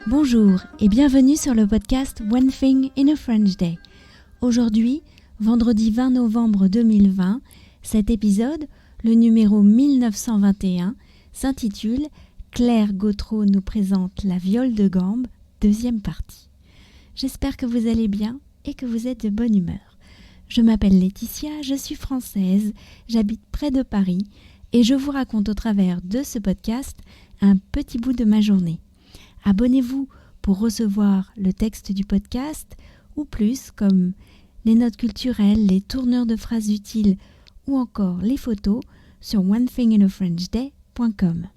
Bonjour et bienvenue sur le podcast One Thing in a French Day. Aujourd'hui, vendredi 20 novembre 2020, cet épisode, le numéro 1921, s'intitule « Claire Gautreau nous présente la viole de gambe, deuxième partie ». J'espère que vous allez bien et que vous êtes de bonne humeur. Je m'appelle Laetitia, je suis française, j'habite près de Paris et je vous raconte au travers de ce podcast un petit bout de ma journée. Abonnez-vous pour recevoir le texte du podcast ou plus comme les notes culturelles, les tourneurs de phrases utiles ou encore les photos sur onethinginafrenchday.com.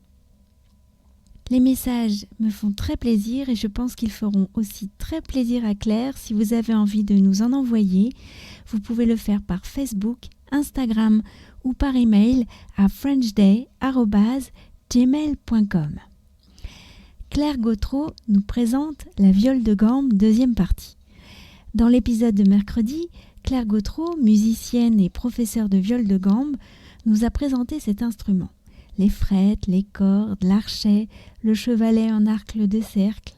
Les messages me font très plaisir et je pense qu'ils feront aussi très plaisir à Claire. Si vous avez envie de nous en envoyer, vous pouvez le faire par Facebook, Instagram ou par email à frenchday@gmail.com. Claire Gautreau nous présente la viole de gambe, deuxième partie. Dans l'épisode de mercredi, Claire Gautreau, musicienne et professeure de viole de gambe, nous a présenté cet instrument. Les frettes, les cordes, l'archet, le chevalet en arc de cercle.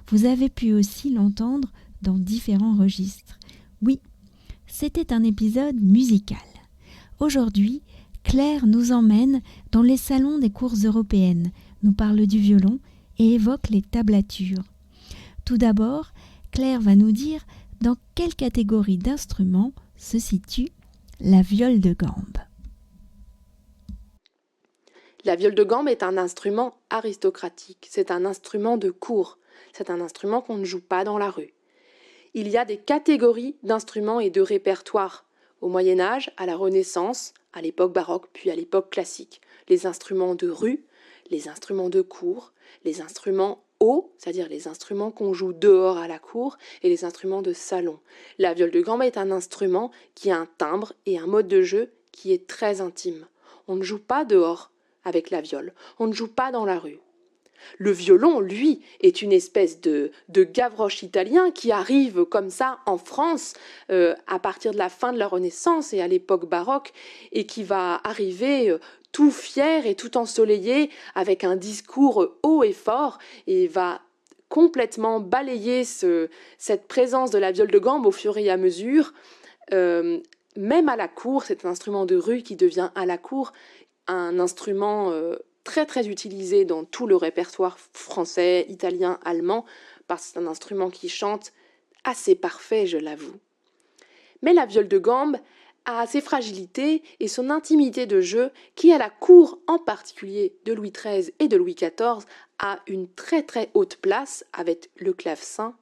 Vous avez pu aussi l'entendre dans différents registres. Oui, c'était un épisode musical. Aujourd'hui, Claire nous emmène dans les salons des cours européennes, nous parle du violon et évoque les tablatures. Tout d'abord, Claire va nous dire dans quelle catégorie d'instruments se situe la viole de gambe. La viole de gambe est un instrument aristocratique, c'est un instrument de cour, c'est un instrument qu'on ne joue pas dans la rue. Il y a des catégories d'instruments et de répertoires. Au Moyen-Âge, à la Renaissance, à l'époque baroque, puis à l'époque classique. Les instruments de rue, les instruments de cour, les instruments hauts, c'est-à-dire les instruments qu'on joue dehors à la cour, et les instruments de salon. La viole de gambe est un instrument qui a un timbre et un mode de jeu qui est très intime. On ne joue pas dehors avec la viole, on ne joue pas dans la rue. Le violon, lui, est une espèce de Gavroche italien qui arrive comme ça en France à partir de la fin de la Renaissance et à l'époque baroque et qui va arriver tout fier et tout ensoleillé avec un discours haut et fort et va complètement balayer cette présence de la viole de gambe au fur et à mesure. Même à la cour, c'est un instrument de rue qui devient à la cour un instrument très très utilisé dans tout le répertoire français, italien, allemand, parce que c'est un instrument qui chante assez parfait, je l'avoue. Mais la viole de gambe a ses fragilités et son intimité de jeu qui, à la cour en particulier de Louis XIII et de Louis XIV, a une très très haute place avec le clavecin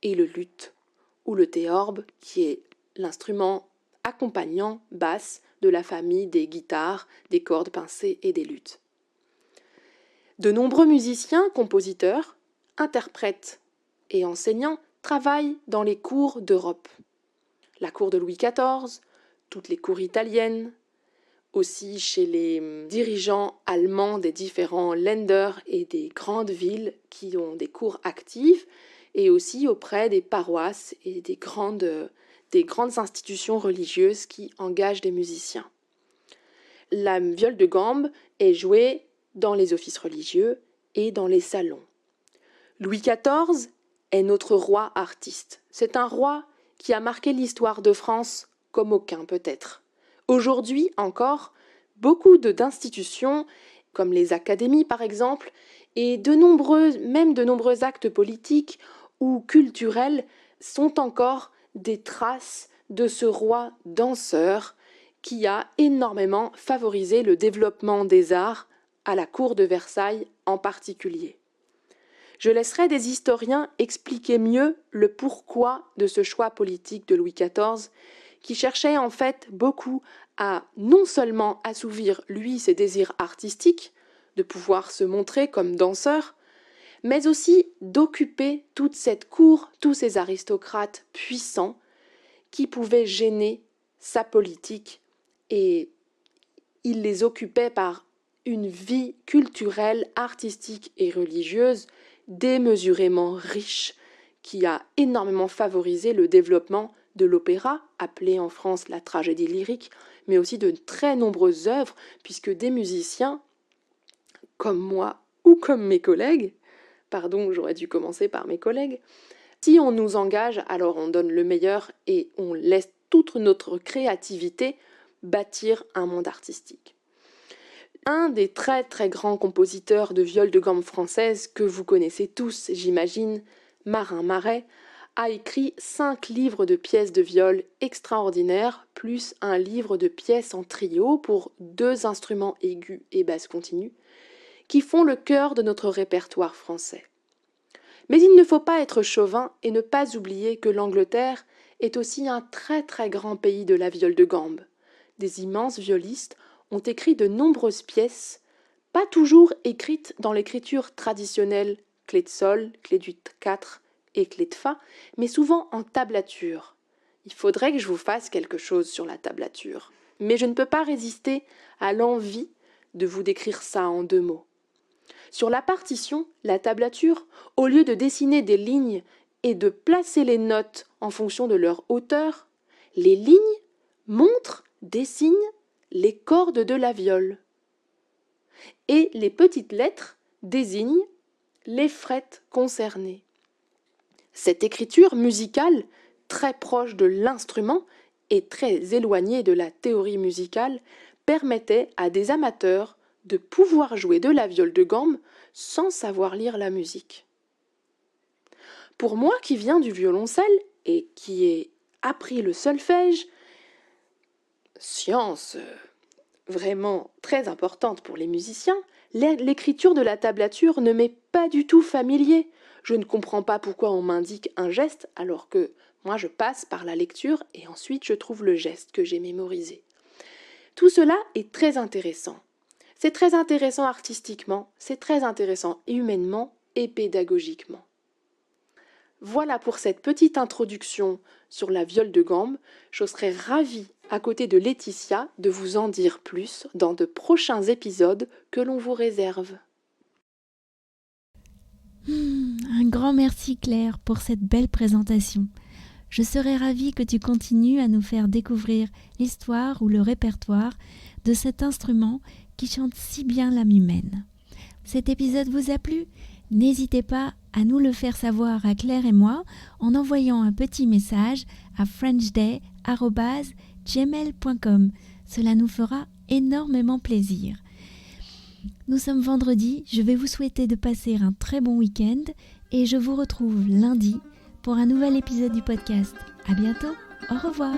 et le luth, ou le théorbe, qui est l'instrument accompagnant basse de la famille des guitares, des cordes pincées et des luths. De nombreux musiciens, compositeurs, interprètes et enseignants travaillent dans les cours d'Europe. La cour de Louis XIV, toutes les cours italiennes, aussi chez les dirigeants allemands des différents Länder et des grandes villes qui ont des cours actives, et aussi auprès des paroisses et des grandes institutions religieuses qui engagent des musiciens. La viole de gambe est jouée dans les offices religieux et dans les salons. Louis XIV est notre roi artiste. C'est un roi qui a marqué l'histoire de France comme aucun peut-être. Aujourd'hui encore, beaucoup d'institutions, comme les académies par exemple, et de nombreux actes politiques ou culturels sont encore des traces de ce roi danseur qui a énormément favorisé le développement des arts à la cour de Versailles en particulier. Je laisserai des historiens expliquer mieux le pourquoi de ce choix politique de Louis XIV, qui cherchait en fait beaucoup à non seulement assouvir lui ses désirs artistiques, de pouvoir se montrer comme danseur, mais aussi d'occuper toute cette cour, tous ces aristocrates puissants qui pouvaient gêner sa politique, et il les occupait par une vie culturelle, artistique et religieuse démesurément riche qui a énormément favorisé le développement de l'opéra, appelé en France la tragédie lyrique, mais aussi de très nombreuses œuvres, puisque des musiciens, comme moi ou comme mes collègues, Pardon, j'aurais dû commencer par mes collègues. Si on nous engage, alors on donne le meilleur et on laisse toute notre créativité bâtir un monde artistique. Un des très très grands compositeurs de viols de gamme française que vous connaissez tous, j'imagine, Marin Marais, a écrit 5 livres de pièces de viol extraordinaires, plus un livre de pièces en trio pour 2 instruments aigus et basses continues, qui font le cœur de notre répertoire français. Mais il ne faut pas être chauvin et ne pas oublier que l'Angleterre est aussi un très très grand pays de la viole de gambe. Des immenses violistes ont écrit de nombreuses pièces, pas toujours écrites dans l'écriture traditionnelle, clé de sol, clé du 4 et clé de fa, mais souvent en tablature. Il faudrait que je vous fasse quelque chose sur la tablature, mais je ne peux pas résister à l'envie de vous décrire ça en 2 mots. Sur la partition, la tablature, au lieu de dessiner des lignes et de placer les notes en fonction de leur hauteur, les lignes montrent, dessinent les cordes de la viole. Et les petites lettres désignent les frettes concernées. Cette écriture musicale, très proche de l'instrument et très éloignée de la théorie musicale, permettait à des amateurs de pouvoir jouer de la viole de gambe sans savoir lire la musique. Pour moi qui viens du violoncelle et qui ai appris le solfège, science vraiment très importante pour les musiciens, l'écriture de la tablature ne m'est pas du tout familier. Je ne comprends pas pourquoi on m'indique un geste alors que moi je passe par la lecture et ensuite je trouve le geste que j'ai mémorisé. Tout cela est très intéressant. C'est très intéressant artistiquement, c'est très intéressant humainement et pédagogiquement. Voilà pour cette petite introduction sur la viole de gambe. Je serais ravie, à côté de Laetitia, de vous en dire plus dans de prochains épisodes que l'on vous réserve. Un grand merci Claire pour cette belle présentation. Je serais ravie que tu continues à nous faire découvrir l'histoire ou le répertoire de cet instrument qui chante si bien l'âme humaine. Cet épisode vous a plu ? N'hésitez pas à nous le faire savoir à Claire et moi en envoyant un petit message à frenchday@gmail.com. Cela nous fera énormément plaisir. Nous sommes vendredi, je vais vous souhaiter de passer un très bon week-end et je vous retrouve lundi pour un nouvel épisode du podcast. À bientôt, au revoir.